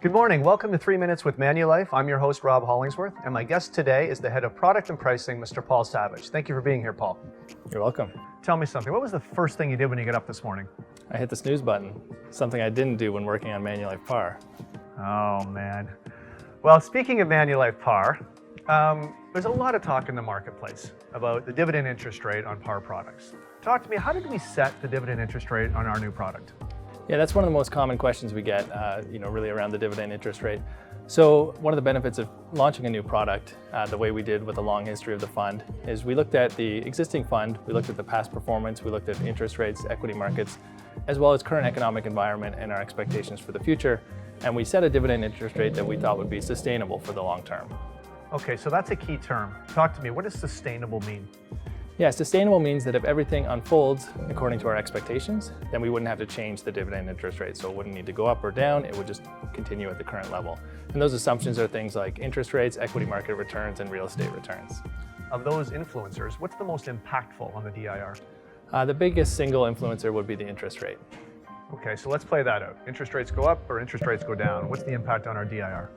Good morning. Welcome to 3 Minutes with Manulife. I'm your host, Rob Hollingsworth, and my guest today is the head of product and pricing, Mr. Paul Savage. Thank you for being here, Paul. You're welcome. Tell me something. What was the first thing you did when you got up this morning? I hit the snooze button, something I didn't do when working on Manulife PAR. Oh, man. Well, speaking of Manulife PAR, there's a lot of talk in the marketplace about the dividend interest rate on PAR products. Talk to me, how did we set the dividend interest rate on our new product? Yeah, that's one of the most common questions we get, really around the dividend interest rate. So one of the benefits of launching a new product, the way we did with a long history of the fund, is we looked at the existing fund, we looked at the past performance, we looked at interest rates, equity markets, as well as current economic environment and our expectations for the future. And we set a dividend interest rate that we thought would be sustainable for the long term. Okay, so that's a key term. Talk to me, what does sustainable mean? Yeah, sustainable means that if everything unfolds according to our expectations, then we wouldn't have to change the dividend interest rate. So it wouldn't need to go up or down, it would just continue at the current level. And those assumptions are things like interest rates, equity market returns, and real estate returns. Of those influencers, what's the most impactful on the DIR? The biggest single influencer would be the interest rate. Okay, so let's play that out. Interest rates go up or interest rates go down? What's the impact on our DIR?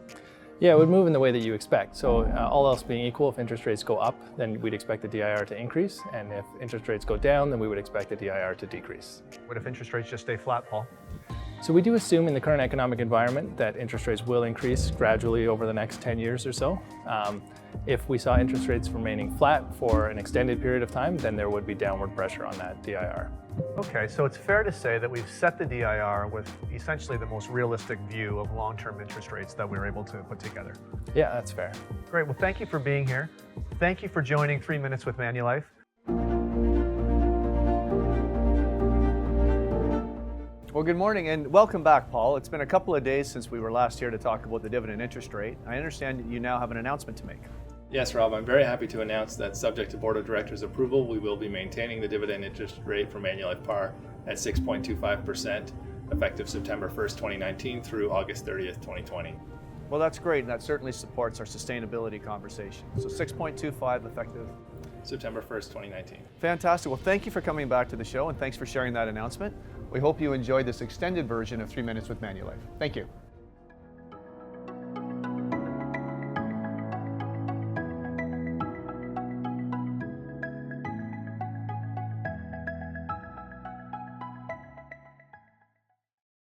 Yeah, it would move in the way that you expect. So all else being equal, if interest rates go up, then we'd expect the DIR to increase. And if interest rates go down, then we would expect the DIR to decrease. What if interest rates just stay flat, Paul? So we do assume in the current economic environment that interest rates will increase gradually over the next 10 years or so. If we saw interest rates remaining flat for an extended period of time, then there would be downward pressure on that DIR. Okay, so it's fair to say that we've set the DIR with essentially the most realistic view of long-term interest rates that we were able to put together. Yeah, that's fair. Great, well thank you for being here. Thank you for joining 3 Minutes with Manulife. Well, good morning and welcome back, Paul. It's been a couple of days since we were last here to talk about the dividend interest rate. I understand that you now have an announcement to make. Yes, Rob, I'm very happy to announce that subject to Board of Directors approval, we will be maintaining the dividend interest rate for Manulife PAR at 6.25%, effective September 1st, 2019 through August 30th, 2020. Well, that's great, and that certainly supports our sustainability conversation. So 6.25 effective September 1st, 2019. Fantastic. Well, thank you for coming back to the show, and thanks for sharing that announcement. We hope you enjoyed this extended version of 3 Minutes with Manulife. Thank you.